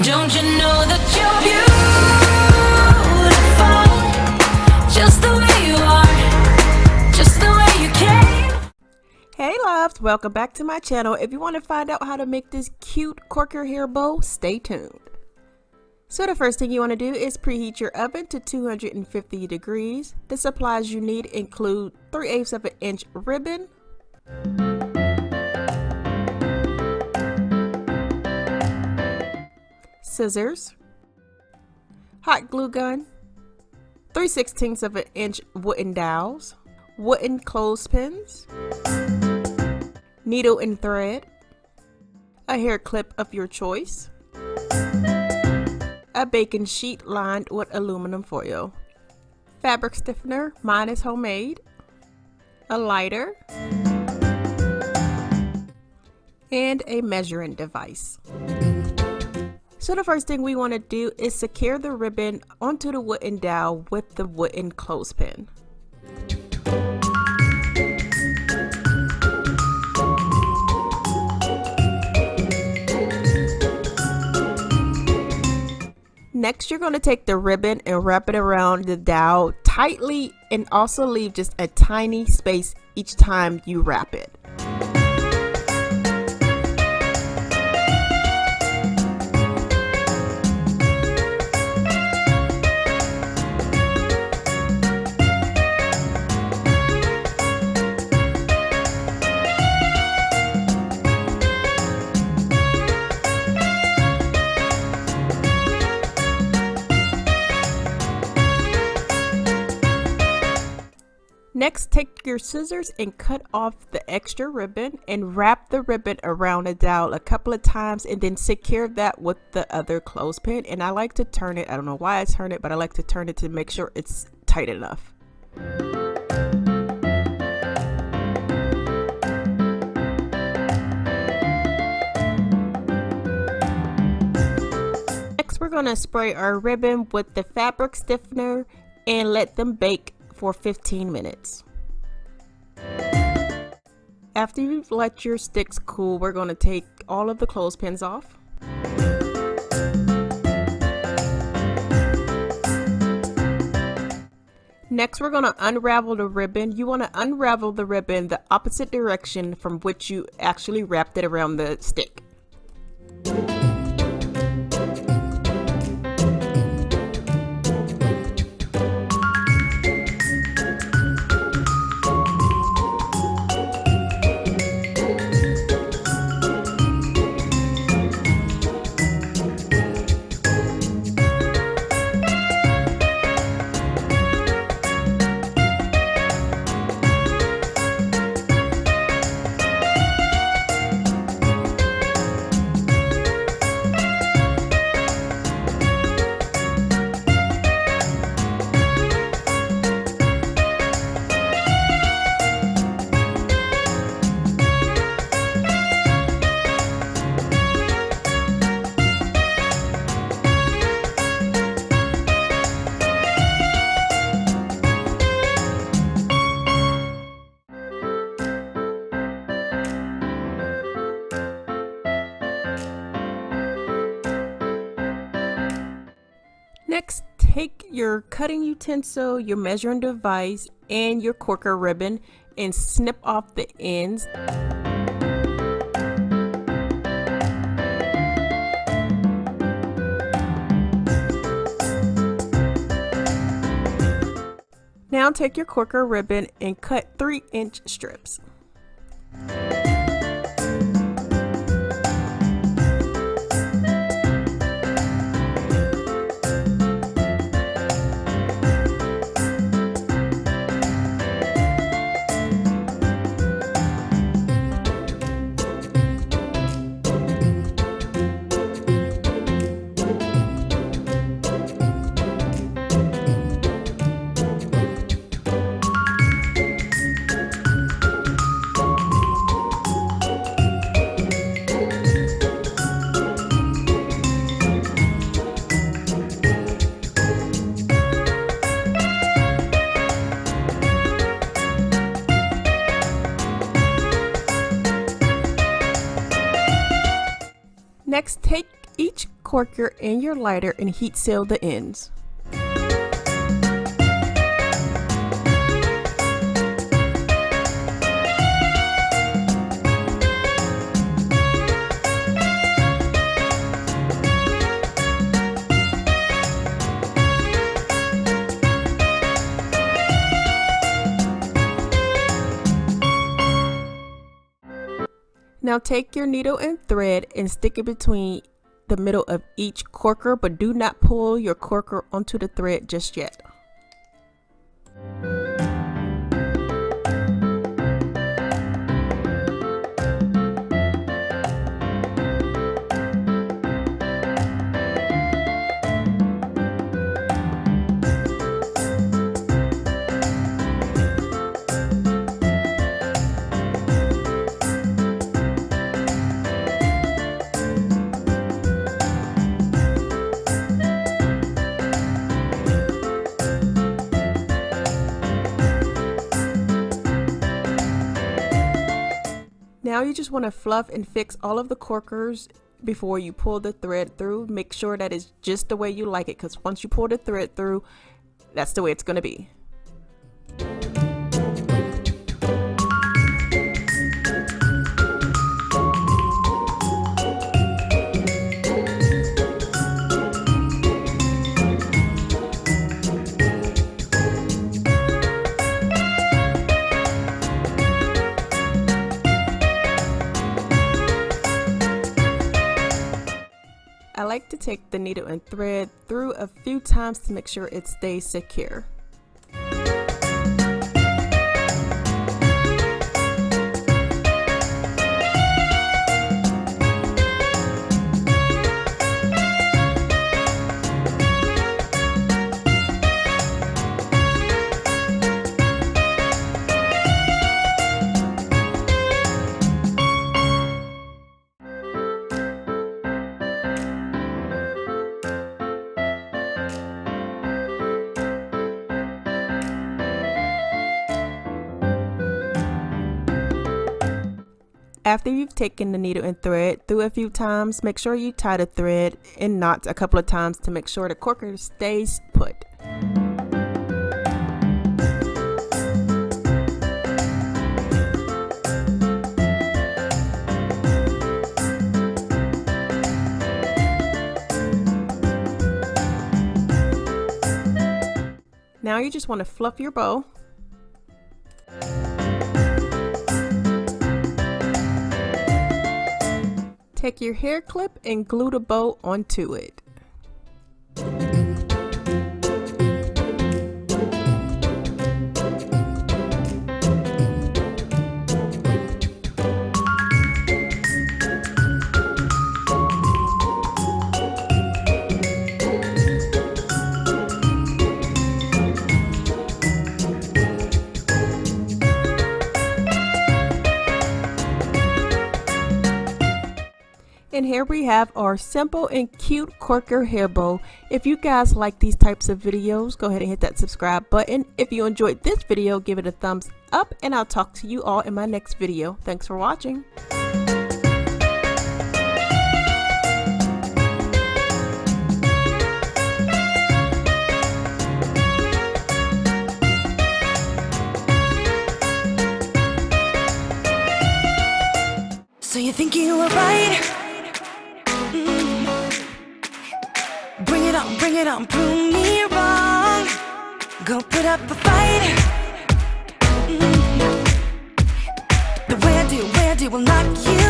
Don't you know that you're beautiful, just the way you are, just the way you came. Hey loves, welcome back to my channel. If you want to find out how to make this cute Korker hair bow, stay tuned. So the first thing you want to do is preheat your oven to 250 degrees. The supplies you need include 3/8 of an inch ribbon, scissors, hot glue gun, 3/16 of an inch wooden dowels, wooden clothespins, needle and thread, a hair clip of your choice, a baking sheet lined with aluminum foil, fabric stiffener, mine is homemade, a lighter, and a measuring device. So the first thing we want to do is secure the ribbon onto the wooden dowel with the wooden clothespin. Next, you're going to take the ribbon and wrap it around the dowel tightly and also leave just a tiny space each time you wrap it. Next, take your scissors and cut off the extra ribbon and wrap the ribbon around the dowel a couple of times and then secure that with the other clothespin. And I like to turn it, I don't know why I turn it, but I like to turn it to make sure it's tight enough. Next, we're going to spray our ribbon with the fabric stiffener and let them bake for 15 minutes. After you've let your sticks cool, we're going to take all of the clothespins off. Next, we're going to unravel the ribbon. You want to unravel the ribbon the opposite direction from which you actually wrapped it around the stick. Next, take your cutting utensil, your measuring device, and your Korker ribbon and snip off the ends. Now take your Korker ribbon and cut 3-inch strips. Next, take each Korker in your lighter and heat seal the ends. Now take your needle and thread and stick it between the middle of each corker, but do not pull your corker onto the thread just yet. Now you just want to fluff and fix all of the corkers before you pull the thread through. Make sure that it's just the way you like it, because once you pull the thread through, that's the way it's going to be. I like to take the needle and thread through a few times to make sure it stays secure. After you've taken the needle and thread through a few times, make sure you tie the thread in knots a couple of times to make sure the corker stays put. Now you just want to fluff your bow. Take your hair clip and glue the bow onto it. And here we have our simple and cute Korker hair bow. If you guys like these types of videos, go ahead and hit that subscribe button. If you enjoyed this video, give it a thumbs up, and I'll talk to you all in my next video. Thanks for watching. So you think you were right? Bring it on, prove me wrong. Go put up a fight. The where do will knock you